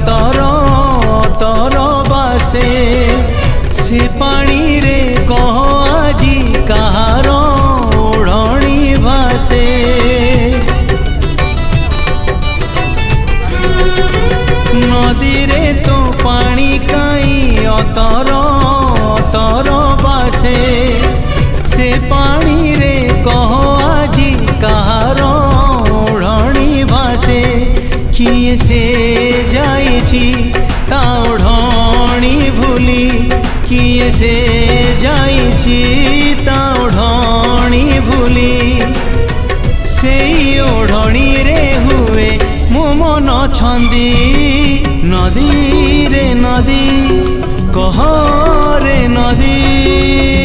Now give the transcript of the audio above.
अतर अतर बासे से पानी रे कह आजी कहार ओढ़णी भासे नदी रे तो पानी काई अतर अतर बासे से पानी रे कह आजी कहार ओढ़णी भासे किए से जाइछि ता ओढ़णी भूली किए से जाइछि ता ओढ़णी भूली सेई ओढ़णी रे हुए मो मन छंदी नदी रे नदी कह रे नदी।